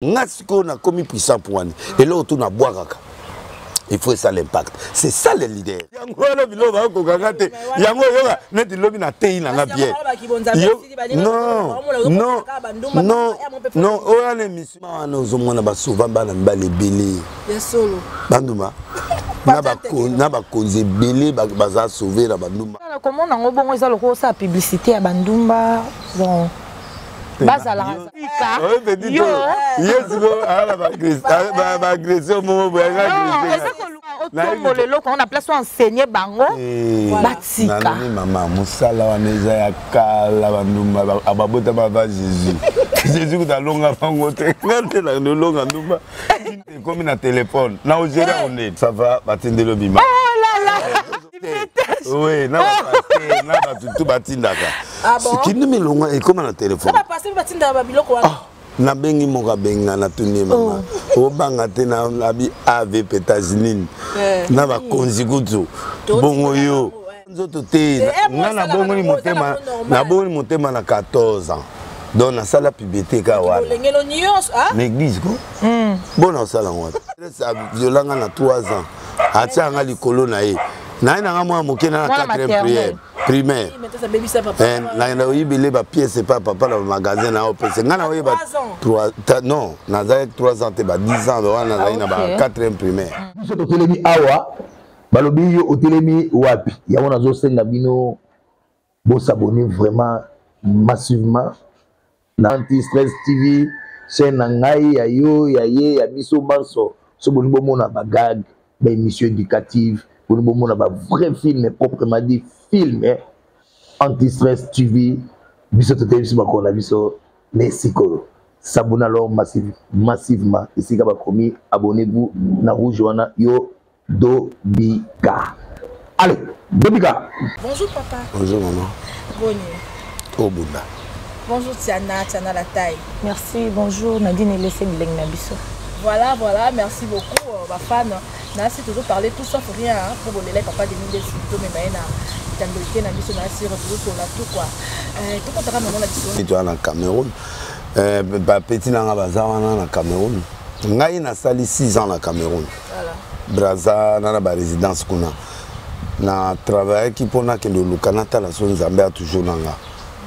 Ngasiko na commis puissant pour ani. Et là autour na boiraka. Il faut ça l'impact. C'est ça les leaders. Yango na biloba ko gangate. Yango yoga net lobi na tei na bien. Non. Non. Non. Non, oya ne misima na ozomona ba souvent ba na mbale belé. Ya solo. Banduma. Na ba konze belé ba za sauver na banduma. Comment nango bongo eza loko sa publicité ya bandumba. Bon. Bazala. Yo. Yes go ala ba agression momo bo on a place enseigner bango batika nani mama musala wana eza ya kala bandumba ababota bava Jésus da longa bango te ngate la longa ndumba comme na téléphone na ogera on ça va batindelo bima oh là là oui na ba tout batindaka sikini milonga et comme na téléphone ça va passer batinda ba biloko wana na bengi moka benga na tuni mama o banga te na abi ave pétaginine na ba konzikutu bongo yo nzoto te na bongo ni motema na bongo ni motema na 14 ans donc na sala publicité ka wana l'église ko bona sala ngota ça violanga na 3 ans atia nga likolo na ye na ina nga mwa mokena na 4e primaire na oyibele ba pièce papa na magasin na opese nga na oyeba 3 non na za 3 ans te ba 10 ans wana na ina ba 4e primaire biso to telemi awa balobi yo otelemi wapi yango nazo senga bino bo s'abonner vraiment massivement na Anti-Stress TV chaîne na ngai ya yo ya ye ya biso banso so boni bo mona ba gag ba émission éducative boni bo mona ba vrai film proprement dit film Anti-Stress TV biso to télé biso bakona biso Mexico s'abonner alors massivement ici ka ba promis abonnez-vous na rouge wana yo Dobika. Allez Dobika. Bonjour papa. Bonjour maman. Bonjour. Oh Bunda. Bonjour Tiana la taille. Merci, bonjour Nadine et laissez Bileng Nabiso. Voilà, merci beaucoup ma fan. Nasi toujours parler tout sauf rien pour vous les papa de mille symptômes mais maïna tandolité na biso nasi toujours sur la tout quoi. Tout quand on a dit tu es en Cameroun. Petit nanga bazawana na Cameroun. Ngai na sali 6 ans na Cameroun. Voilà. Braza na ba résidence kuna. Na travail qui pona que le Lukanata la son Zambé a toujours nanga.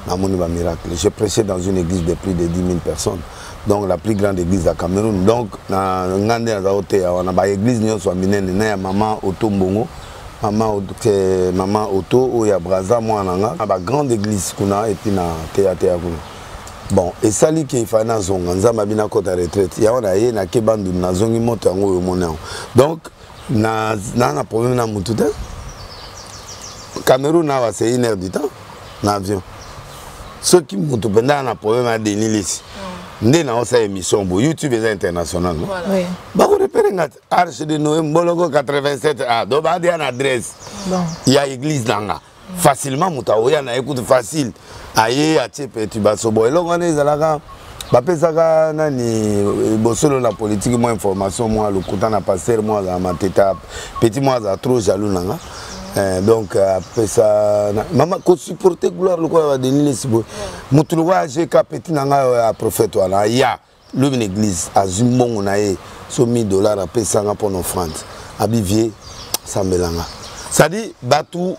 Na moni ba miracle. J'ai prêché dans une église de plus de 10 000 personnes. Donc la plus grande église à Cameroun. Donc na ngande na hotel on a ba église nyonso minene na ya maman Otombongo. Maman Oto ou ya Braza moi nanga. Ba grande église kuna et puis na théâtre ya kuna. Bon, et ça li qui fait na zonga nzamba bina kota retraite. Ya on a ye na kebandu na zongi moto yango yo mona. Donc na problème na mutu te. Cameroun na c'est 1 heure du temps na avion. Ceux qui m'ont un problème à Denilis. Nous avons une émission pour YouTube international. Oui. Bah, vous repérez Arche de Noé, Mbologo 87. Ah, donc, il y a une adresse. Il y a l'église là. Facilement, il y a une écoute facile. Aïe, Achepe, tu vas sobo. Et là, on est là. Bapé Saka, nani, bossolo la politique, moi, information, moi, le couteau n'a pas serré, moi, ma tête, petit, moi, trop jaloux, là. Donc après ça maman ko supporter gloire le quoi de Denis Sibo mutuluwa j'ai petit nanga prophète wala ya l'une église à Zumbongo nae so $1000 après ça pour nos offrande abivier ça melanga ça dit batu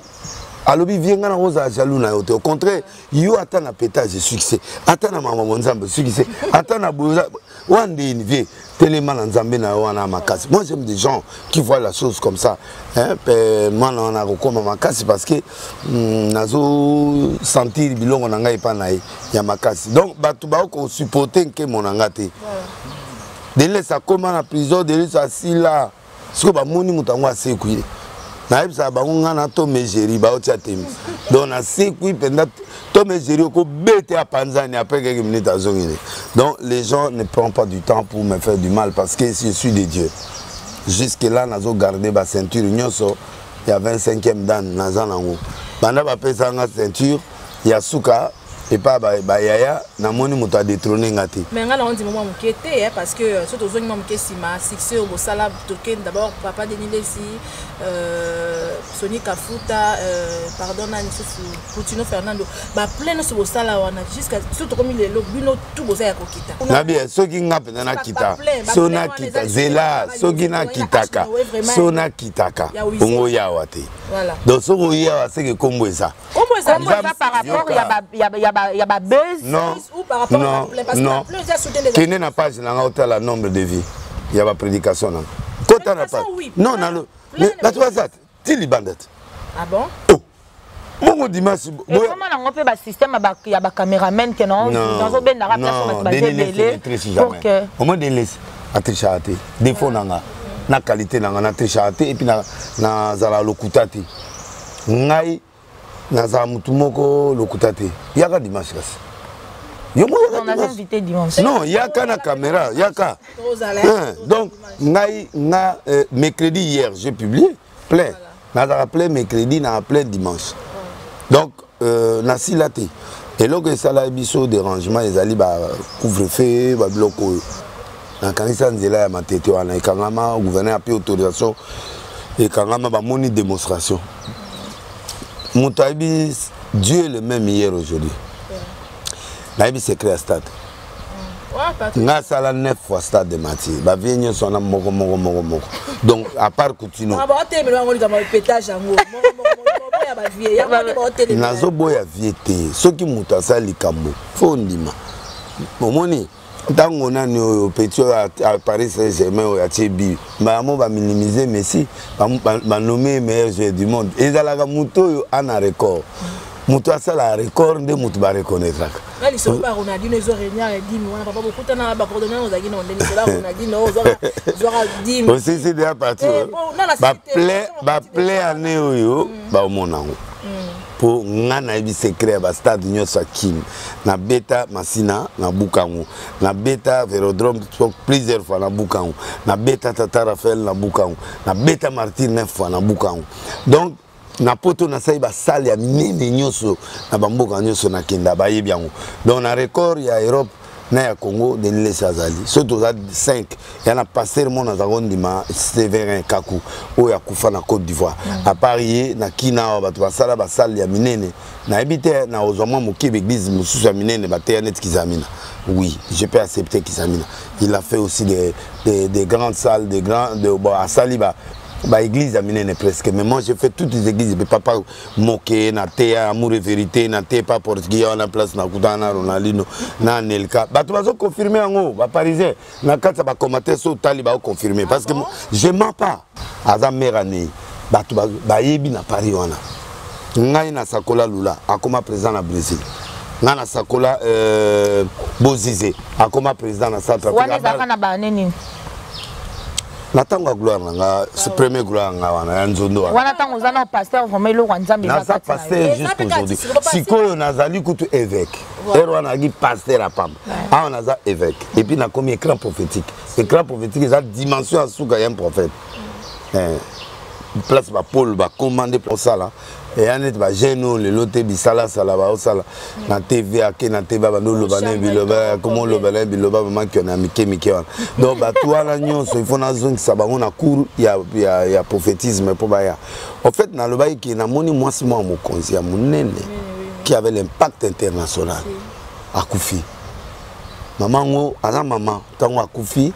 alobi vienga na rosa jaloux na au contraire yo atana pétage succès atana maman monzambe succès atana boza one day vie tellement nzambe na wana makasi. Moi j'aime des gens qui voient la chose comme ça hein moi on a recommandé makasi parce que nazo sentir bilongo na ngai pa na ya makasi donc batu ba ko supporter que mon ngate délai ça comment la prison délai ça si là ce que ba moni mutango asekui na ebisa bango na to mejeri ba otia temi donc na sekui penda to mejeri ko bete a panzani après quelques minutes à zongine. Donc les gens ne prennent pas du temps pour me faire du mal parce que je suis de Dieu. Jusque là nazo garder ba ceinture nyonso il y a 25e dan nazanango banda ba pesa nga ceinture ya suka et pas ba yaya na moni moto a détrôné ngati mais ngala on dit moi mon kété parce que surtout zone moi mon kessima succès au sala token d'abord papa Denis Lessi Sony Kafuta pardon na Coutinho Fernando ba plein sur au sala wana jusqu'à surtout comme les lobino tout boza ya kokita na bien soki ngapa na kita sona kita zela soki na kitaka sona kitaka bongo yawa te voilà donc soko yawa c'est que kombo ça par rapport il y a buzz non ou par rapport non non qui n'est pas na hôtel la nombre de vie il y a pas prédication non kota na pas non non la toi ça tili bandet ah bon mon dimanche et comment on peut ba système il y a ba caméraman que non dans ben na place ba télé pour que au moins des laisse à trichater défaut nanga na qualité nanga na trichater et puis na zala lokutati ngai na za mutumoko lokutati yaka dimanche kasi on a invité dimanche non yaka na caméra yaka donc ngai na mercredi hier j'ai publié plein na za plein mercredi na plein dimanche donc na silate et là que ça la biso dérangement les ali ba couvre-feu ba bloco na kanisa nzela ya matete wana ekangama gouverneur a pris autorisation et kangama ba moni démonstration Moutaïbi, Dieu est le même hier aujourd'hui. Naïbi c'est créé à stade. Nga sala 9 fois stade de Mati. Ba vienyo sona moko. Donc à part Coutinho. Ah ba té melwa ngoli kama pétage yango. Moko ya ba vie. Ya ba hôtel. Nazo boya viete. Soki muta sali kambo. Fo ndima. Momoni tango nani oyo petit à Paris Saint-Germain ya Tchebi. Ba mo ba minimiser Messi, ba nommer meilleur joueur du monde. Ezalaka muto yo ana record. Muto asala record nde muto ba reconnaître. Là ils sont pas Ronaldinho ils ont réunion et dit moi papa beaucoup tana ba coordonner aux agina on est là Ronaldinho zora dit aussi c'est déjà parti. Ba play année oyo ba monango. Pour ngana ibi secret ba stade nyosa kim na beta masina na bukangu na beta Vélodrome plusieurs fois na bukangu na beta Tata Raphaël na bukangu na beta Martin 9 fois na bukangu donc na poto na sai ba salle ya minene nyoso na bamboka nyoso na kenda ba yebi yango donc na record ya Europe na ya Congo de Nilesi azali surtout za 5 yana passer mon na zagondima Séverin Kaku o ya kufa na Côte d'Ivoire à Paris na kina ba to basala ba salle ya minene na ebite na ozoma mokibe église mususu ya minene ba te net kizamina oui je peux accepter kizamina il a fait aussi des grandes salles des grands de à Saliba ba église aminene presque mais moi j'ai fait toutes les églises mais papa moqué na te amour et vérité na te pas portugais on a place na kutana Ronaldinho na Nelka ba to bazo confirmer ngo ba parisien na kata ba commenter so taliba confirmer parce que je mens pas aza merane ba to ba yebi na Paris wana ngai na sakola lula akoma président na Brésil na sakola Bozize akoma président na Centrafrique wana zaka na ba nini natanga gloire nga ce premier gloire nga wana nzondo wana tango zana pasteur vraiment lo nzambe na ça pasteur juste aujourd'hui sikoyo nazali kutu évêque ero wana gi pasteur à Pamba ah on a ça évêque et puis na comme écran prophétique ça dimension à souka un prophète place ba Paul ba commander pour ça là et anet ba geno le loté bisala sala ba osala na TV ake na TV ba no lobane biloba comment lobane biloba ba ki na mike wana donc ba toi la nyonso il faut na zone ça ba on a cours ya prophétisme pour ba ya en fait na loba ki na moni mwasi mwa mokonzi ya munene qui avait l'impact international akufi mamango ana mama tango akufi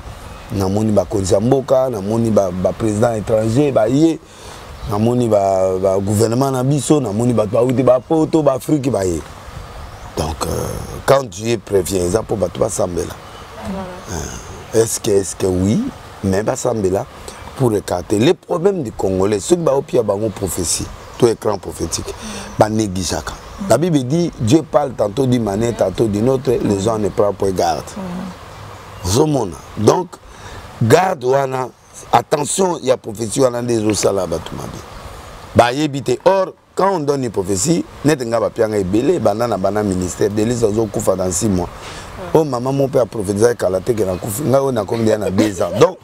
na moni ba konzi mboka na moni ba président étranger ba yé na moni ba gouvernement na biso na moni ba baouti ba poto ba Afrique ba yé donc quand Dieu prévient ça pour ba to sambela est-ce que oui mais ba sambela pour écarter les problèmes du Congolais ceux qui ba opia bango prophétie tout écran prophétique ba négligeaka la Bible dit Dieu parle tantôt d'une manière tantôt d'une autre les gens ne prennent pas garde donc garde wana attention il y a prophétie wana des osala batumabe ba yebite or quand on donne une prophétie net nga ba pianga ebele bana ministère de les ozo kufa dans 6 mois oh maman mon père prophétisait kalate ke na kufa nga ona combien na 2 ans donc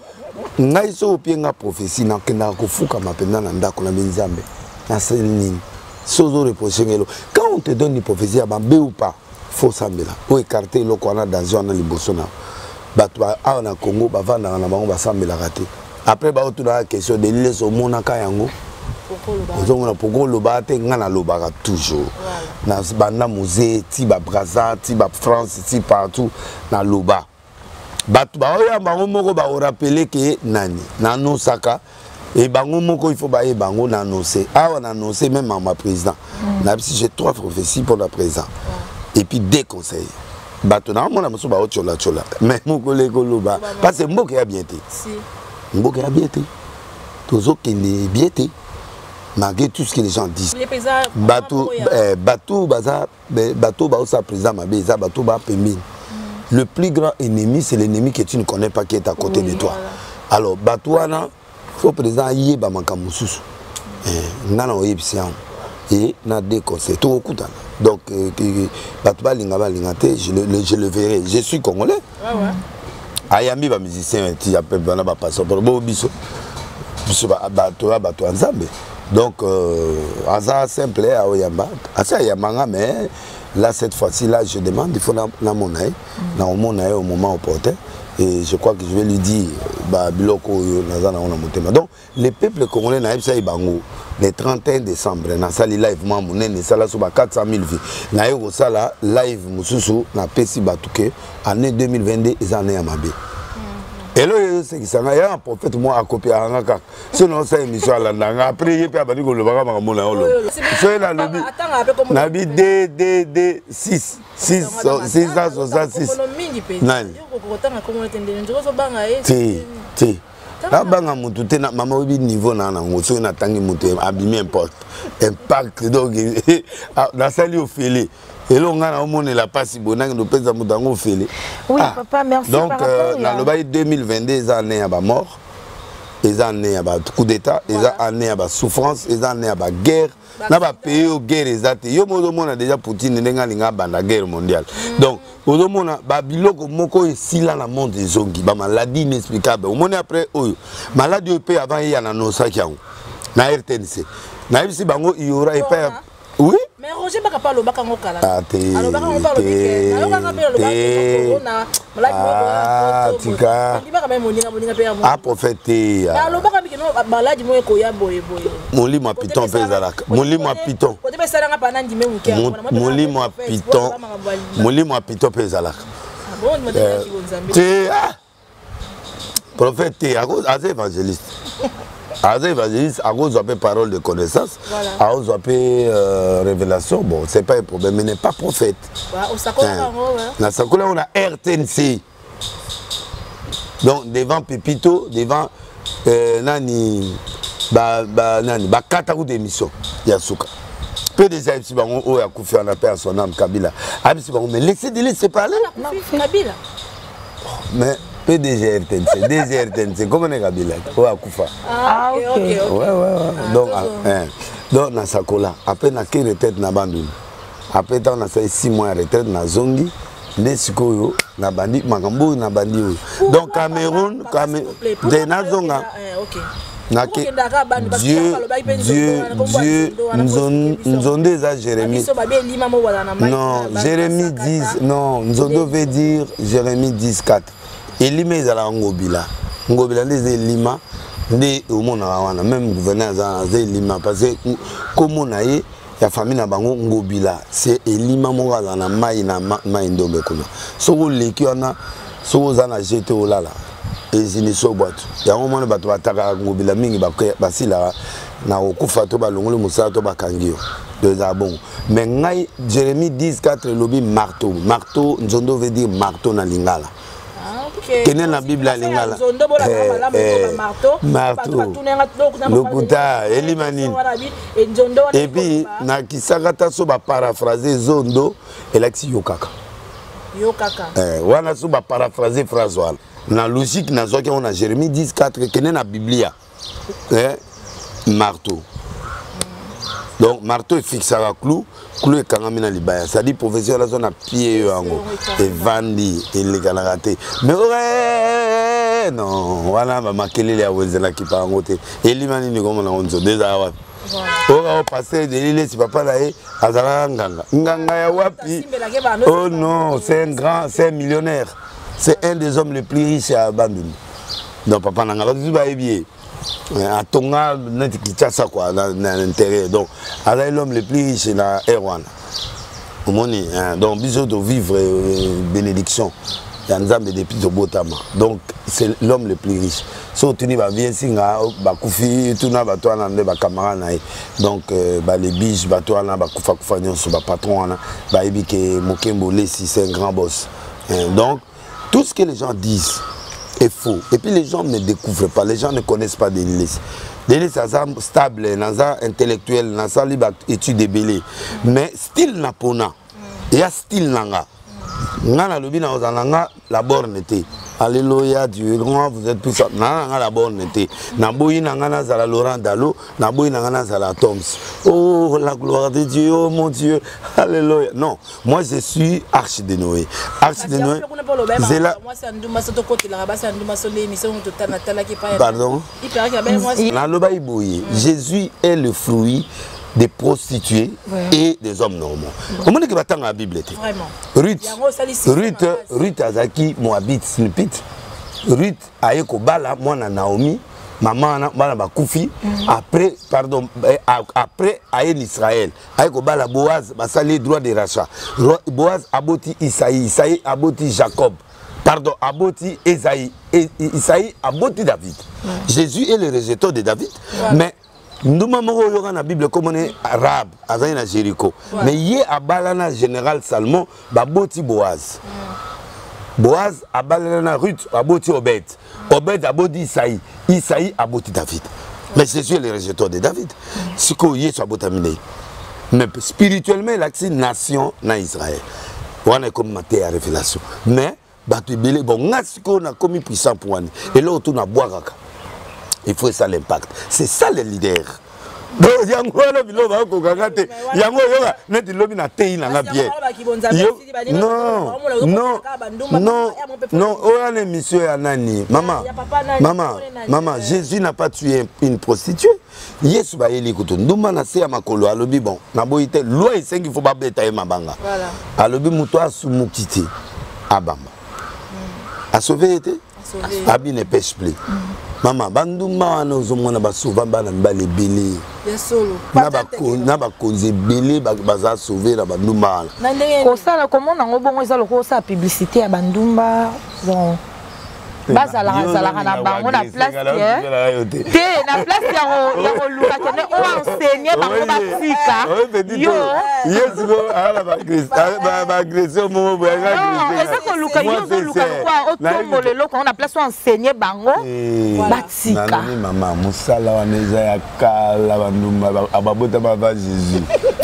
nga iso pianga prophétie na kenda ko fuka mapenda na ndako na benzambe na selini sozo reprocher ngelo quand on te donne une prophétie à bambe ou pas faut sambela o écarter le qu'on a dans un libosona batwa a na Congo bavanda na bango basambela raté après ba autour la question de l'île au monaka yango ozongona poko loba te ngana lobaka toujours na banda musée ti ba Brazza ti ba France ti partout na loba batu ba oya bango moko ba rappeler que nani na nosaka et bango moko il faut ba e bango na annoncer awa na annoncer même ma président na si j'ai 3 prophéties pour la président et puis des conseils batu na mona muso ba ochola chola mais moko le koloba parce que mboka ya bien te si mboka ya bien te tozo kende bien te malgré tout ce que les gens disent bateau baza bateau ba osa président mabe za bateau ba pemine. Le plus grand ennemi, c'est l'ennemi que tu ne connais pas qui est à côté de toi. Voilà. Alors, Batouana, il faut président y ba makamususu. Nana oyebisian et na des conseils tout okuta. Donc Batouba lingaba lingate, je le verrai. Je suis congolais. Ouais ouais. Ayambi ba musicien ti appelle bana ba passeport bo biso. Biso ba Batouba nzambe. Donc hasard simple à Oyamba. Asa yamanga mais là, cette fois-ci, là, je demande, il faut la monnaie, au moment opportun. Et je crois que je vais lui dire, donc, les peuples congolais, le 31 décembre, na sali live, na sala sur 400 000 vies. Na yo sala live, mususu, na pesi batuke, année 2022, ils en est à Mabé. Et là, c'est que ça y a un prophète moi à copier à Angaka. Sinon, c'est une mission à l'Andanga. Après, il y a pas de le baga magamona olo. C'est la lobby. Nabi D 666. Nani. Ti. La banga mutu te na mama obi niveau na ngoso na tangi mutu abimi impact donc na sali au félé. Et là, on a au monde la passe bonne de pèse à Moutango Félé. Oui, papa, merci. Donc, dans le bail 2022, ils en sont mort, ils en sont coup d'état, ils en sont souffrance, ils en sont guerre. N'a pas payé aux guerres exactes. Yo monde a déjà Poutine n'enga linga banda guerre mondiale. Donc, au monde a babiloko moko ici là la monde des zongi, ba maladie inexplicable. Au monde après maladie au pays avant il y a na nosa kiango. Na RTNC. Na ici bango il y aura et pas. Oui. Mais Roger baka pas le baka ngokala. Ah tika. Ah prophète. Alors baka bikino maladi mo ko ya boye boye. Moli mo piton pezalaka. Moli mo piton. Ko te pesa nga pana ndime mukia. Moli mo piton. Moli mo piton pezalaka. Ah bon mo te ki bonzambe. Prophète az évangéliste. Az évangéliste, à cause de parole de connaissance, à cause de révélation, bon, c'est pas un problème, mais n'est pas prophète. Dans Sakola, on a RTNC. Donc, devant Pépito, devant Nani, Katakou d'émission, Yasuka. PDG, si on a confié en la paix à son âme, Kabila. Mais laissez parler. Kabila. Mais. PDG RTNC, DG RTNC, comment est Kabila? Ou à Koufa. Ah, ok. Ouais. Donc, dans Sakola, après, on a quelle retraite na bandou. Après, on a fait 6 mois de retraite na Zongi, Nesikoyo, na bandi, Makambo, na bandi. Donc, Cameroun, de na Zonga. Dieu, nous ont déjà Jérémie. Non, Jérémie 10, non, nous devait dire Jérémie 10-4. Et Lima est à la Ngobila. Ngobila est Lima. Même gouverneur est Lima. Parce que comme on a eu, la famille n'a pas Ngobila. C'est Lima Moura na Maïna Maïndombe. Si vous avez jeté au lala. Et c'est une chose. Il y a un moment où on a attaqué Ngobila. Na okufa to ba longolo musa to ba kangio de zabon mais Jérémie 10-4 lobby marteau nzondo veut dire marteau na lingala. Kene na Bible la lingala marteau lokuta elimani et puis na kisakata so ba paraphraser zondo elaki yokaka wana so ba paraphraser phrase wana na logique na zoki on a Jérémie 10-4 kene na Biblia marteau. Donc marteau est fixé à clou est quand même dans les bails. Ça dit professeur la zone à pied et vandi et les galaraté. Mais ouais non wana makelele ya wezela ki pa ngote elimani ni comme na onzo déjà wapi on passer de l'île si papa là azala nganga ya wapi oh non c'est un grand c'est un millionnaire c'est un des hommes les plus riches à Bandundu donc papa nanga ba ba ebié à Tonga net Kinshasa quoi dans l'intérieur donc azala l'homme le plus riche na Erwana omoni donc biso de vivre bénédiction ya nzambe depuis Botama donc c'est l'homme le plus riche so tuni ba bien singa ba kufi tuna ba toana nde ba camarade na donc ba les biches ba toana ba kufa kufa nyonso ba patron na ba ebike Mokembo Lesi c'est un grand boss donc tout ce que les gens disent est faux et puis les gens ne découvrent pas les gens ne connaissent pas Denis Lesi. Denis Lesi stable naza intellectuel naza liba étude belé mais style napona il y a style nanga ngana lobi na ozalanga la borne était alléluia Dieu grand vous êtes puissant nanga la borne était na boyi nanga na zala Laurent Dalo na boyi nanga na zala Toms oh la gloire de Dieu oh mon Dieu alléluia non moi je suis Arche de Noé c'est là pardon na loba iboyi Jésus est le fruit des prostituées et des hommes normaux. Comment est-ce que tu as la Bible? Ruth Azaki Moabite Snipit. Ruth Aeko Bala, moi Naomi, maman Bala Bakoufi. Après, pardon, après Ayen Israël. Aeko Bala Boaz, Basali droit de rachat. Boaz aboti Isaïe, Isaïe aboti Jacob. Pardon, aboti Esaïe, Isaïe aboti David. Jésus est le rejeteur de David, mais nous moko yoga na Bible comme on est arabe azali na Jéricho mais yé abalana général Salmon baboti Boaz Boaz abalana Ruth aboti Obed Obed aboti Isaïe Isaïe aboti David mais Jésus est le rejeteur de David siko yé so abotamine mais spirituellement il a une nation na Israël on est comme maté à révélation mais batu belé bon ngasiko na commis puissant pour one et là autour na boiraka. Il faut ça l'impact. C'est ça les leaders. Donc yango na bilo ba ko gangate yango yoga net lobi na tei na bien. Non, on est monsieur ya nani. Maman, Jésus n'a pas tué une prostituée. Yesu ba yeli kuto nduma na se ya makolo alobi bon na boyite loi esengi faut ba beta mabanga. Voilà. Alobi muto asumukiti abamba. A sauver été Abi ne pêche plus. Maman, banduma na ozomona ba souvent ba na mbale belé. Na ba konze belé baza sauver na banduma. Ko sala comment na ngobongo ezalo ko sa publicité ya bandumba bon. Bazala na bango na place te na place ya luka tene o enseigner bango batika yo yesuko ala ba agression mo bo ya est-ce que luka yo luka kwa o tombo lelo ko na place o enseigner bango batika nani mama musala wana eza ya kala bandumba ababota ba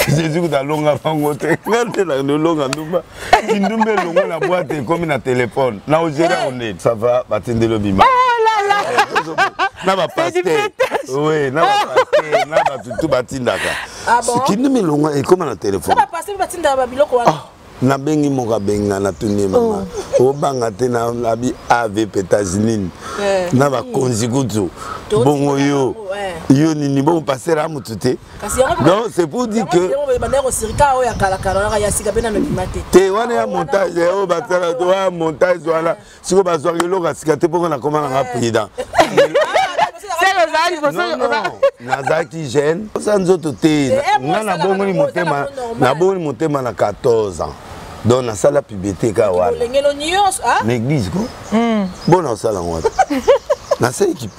Jésus kuta longa bango te ngate la longa ndumba kindumbe longa na boîte comme na téléphone na ozera on ça va batindelo bima. Oh là là. Na ba pasteur. Oui, na ba pasteur, na ba tout batindaka. Ah bon? Kindumbe longa et comme na téléphone. Na ba pasteur batinda ba biloko wana. Na bengi moka benga na tuni mama. O banga te na abi ave pétaginine. Na ba konzikutu. Bongo yo. Yo ni bon passer à mutute. Non, c'est pour dire que te wana ya montage o batala to wa montage wana siko bazwa yo ka sikate poko na komana nga président. Nazaki jeune. Ça nzoto te na bongo ni motema na bongo ni motema na 14 ans. Donc na sala puberté ka wana. L'église ko? Bon na sala ngwa. Na sei ki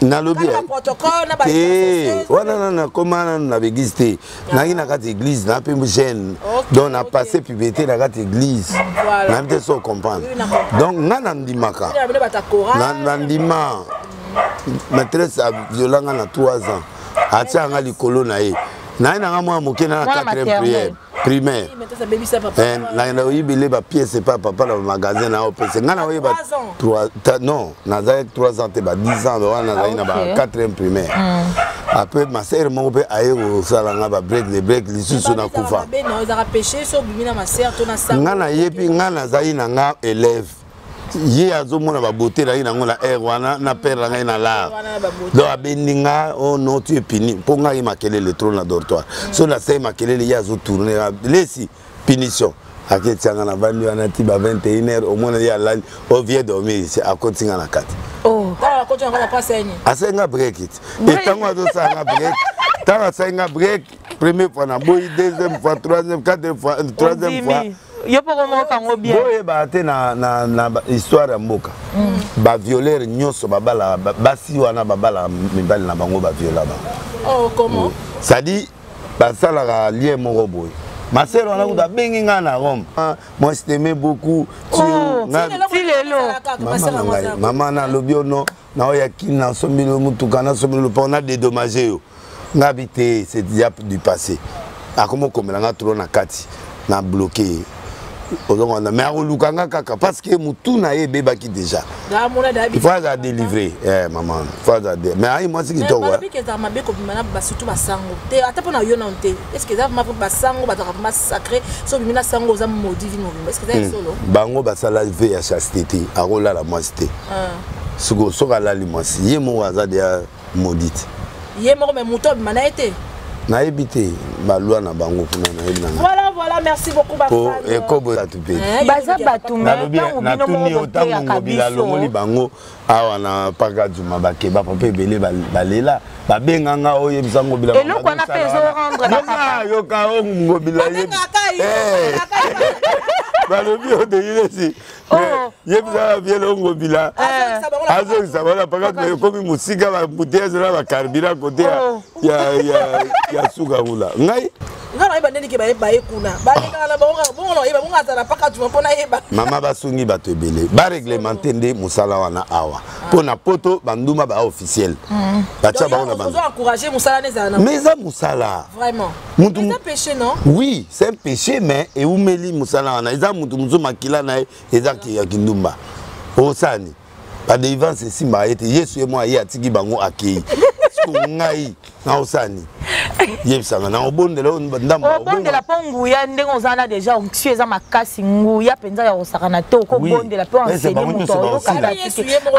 na lobi na comment na l'église te na ina ka église na pe jeune donc na passé puberté na ka église na te so comprendre donc na ndimaka na ndima maîtresse a violanga na 3 ans atia nga likolo na ye na ina nga mwa moke na 4e primaire na oyibele ba pièce pas papa na magasin na opese nga na oyiba 3 non na za 3 ans te ba 10 ans wana na ba 4e primaire après ma sœur mo pe ayo sala nga ba break les break lisusu na kufa nga na yepi nga na za ina nga élève Ye azomona ba beauté la ina ngola wana na père la ngai na la. Donc abeninga oh non tu es puni. Ponga i makele le trône na dortoir. So la sai makele ya zo tourner lesi punition. Aketianga na bandi wana ti ba 21h au moins ya la au vieux dormir c'est à continuer na 4. Oh, quand continue on va pas saigner. Asenga break it. Et tango azo sanga break. Tango sanga break première fois na boy deuxième fois troisième quatrième fois troisième fois. Yo pas comment kango bien. Boye ba te na histoire ya mboka. Ba violer nyoso babala basi wana babala mibali na bango ba viola ba. Oh comment? Ça dit ba sala ka lien moko boye. Ma sœur on a eu bengi nga na Rome. Moi je t'aimais beaucoup. Maman na lobio no na oya kina sombilo mutuka na sombilo pona dédommager yo. Ngabité c'est déjà du passé. A comment comme nga trop na kati na bloqué. Mais parce que Moutouna est bébé qui déjà. Il faut la délivrer, maman. Mais moi c'est qui te voit. Est-ce que ça m'a basango massacré sur mina sango za maudit est-ce que ça est solo? Bango basala veille à chasteté, à rola la moisité. Sugo soka la limasi, yemo waza dia maudite. Yemo mais mouton mana été. Na ebité ba loi na bango kuna na ebina. Voilà, merci beaucoup Bafan. Et kobo za tupé. Baza batumé na tuni otango ngobila longoli bango awa na pakaduma bakeba papa ebele balela babenganga oye bisango bila. Et loko na peso rendre na yoka ngobila ye. Balobi o de yesi. Yebza vielo ngobila. Azo sabala pakaduma komi musika ba buteze na ba karbira kote ya suga ngula. Ngai Mama basungi bato ebele ba réglementer nde musala wana awa pona poto banduma ba officiel bacha ba ona bando encourager musala nezana mais ça musala vraiment c'est un péché non? Oui c'est un péché mais et umeli musala wana eza mutu muzu makila na eza ki ya kindumba osani ba délivrance simba ete Yesu et moi ya tiki bango akei ngai na osani yebisanga na obondela ndamba obondela pongu ya ndengo zana déjà onction eza makasi nguya penza ya osakana te ko bondela pe enseigner moto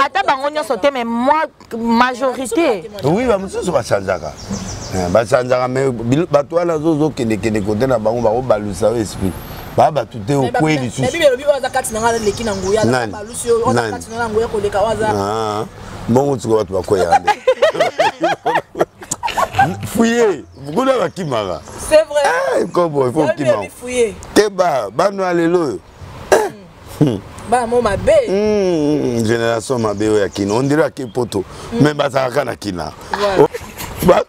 ata bango nyonso te mais moi majorité oui ba mususu ba chanjaka mais bato wana zozo kende kote na bango ba obalusa esprit baba tuté au kweli susu mais bibi waza kati na ngala leki na nguya na balusi waza kati na nguya koleka waza bongo tuko watu bakoya fouiller beaucoup de bakimara c'est vrai comment il faut qu'il teba bano alelo ba mo mabe génération mabe ya kina on dirait que poto mais bazaka na kina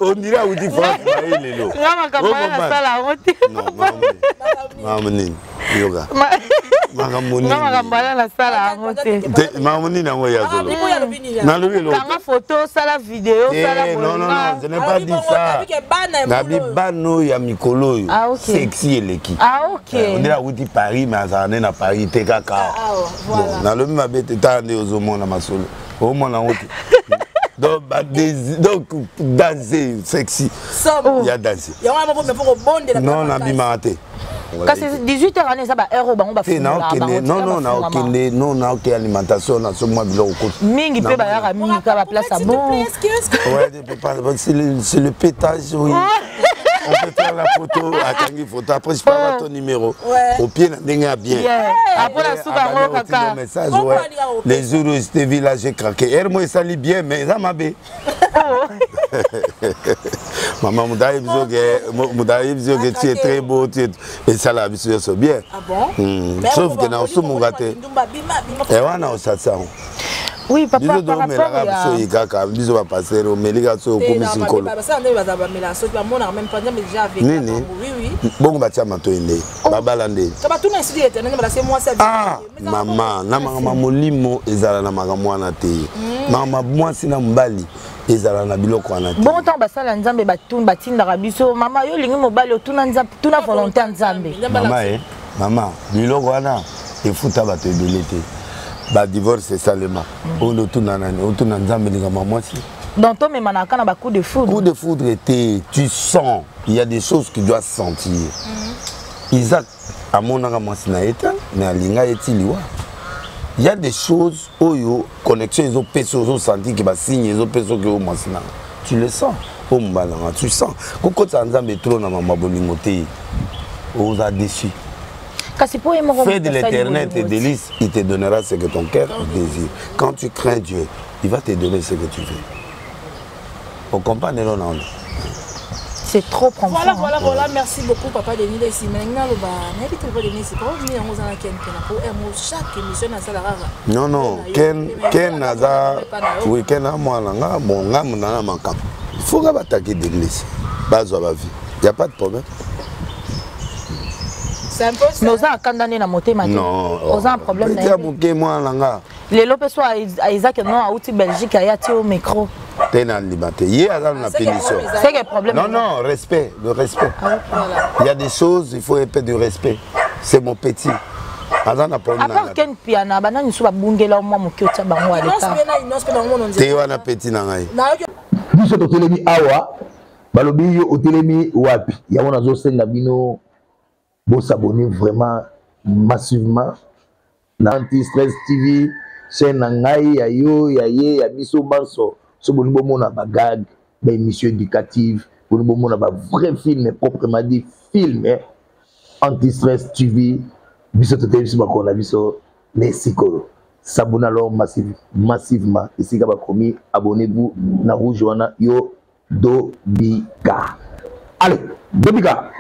on dirait ou dit France lelo mamani yoga magamoni magambala na sala ngote mamoni na ngoya zolo na lobelo kanga photo sala vidéo sala non je n'ai pas dit ça na bibano ya mikolo yo sexy eleki on dirait ou dit Paris mais ça na Paris te kaka na lobi mabete tande ozomona masolo au mona ngote donc danser sexy il y a danser non na bimate kasi 18h année ça ba euro bango ba non na ok alimentation na so moi bilo ko mingi pe ba ya mingi ka ba place à bon ouais c'est le pétage oui on peut faire la photo à Tanguy photo après je prends ton numéro au pied na bien après la souka ngo kaka message ouais les jours où j'étais village j'ai craqué moi ça lit bien mais ça m'a bé maman Moudaïb Zogue tu es très beau et ça la vie c'est bien sauf que dans ce mon gâté et on a ça oui papa par rapport à so ikaka biso ba passer au melika so komi sinkolo bongo batia mato inde babalande mama na mama molimo ezala na makamwana te mama mwasi na mbali ezala na biloko wana te bon temps basala nzambe batindaka biso mama yo lingi mobali otuna nzambe tuna volonté nzambe mama biloko wana efuta bato ebele te ba divorce salema on otuna nani otuna nzambe linga mwasi donc toi même na kana ba coup de foudre était tu sens il y a des choses que tu dois sentir Isaac amonaka mwasi na eta mais alinga etiliwa Il y a des choses où yo connexion ils ont pété ils ont senti que bah signe ils ont pété que au masina. Tu le sens. Oh mbalanga, tu sens. Quand ça nzambe trop na mama bolingote. On a déçu. Fais de l'éternel tes délices, il te donnera ce que ton cœur désire. Quand tu crains Dieu, il va te donner ce que tu veux. Au compagnie non. C'est trop profond. Voilà, merci beaucoup papa Denis Lessi. Maintenant le chaque émission na salara. Non, Ken naza oui Ken a moi nga bon nga mona manka. Il faut attaquer d'église. Bazo ba vie. Il y a pas de problème. C'est un peu ça. Mais on a condamné na motema. Non. On a un problème na. Il moi langa. Les lopes soit Isaac non à outil Belgique a yati au micro. T'es dans la liberté. Il y a dans la pénition. C'est quel problème? Non, respect, le respect. Voilà. Il y a des choses, il faut un peu de respect. C'est mon petit. À part Ken Piana, banane soit bungela au moins mon cœur t'a bango à l'état. T'es un appétit dans l'aïe. Biso to telemi awa, balobi yo otelemi wapi. Ya wana zo senga bino bo s'abonner vraiment massivement na Anti-Stress TV, chaîne ngai ya yo ya ye ya biso banso. So boni bo mona ba gag, ba émission éducative, boni bo mona ba vrai film proprement dit film Anti-Stress TV. Biso to telemi ba kona biso les sikolo. S'abonner alors massivement. Ici, vous avez abonnez-vous na rouge wana yo Dobika. Allez, Dobika.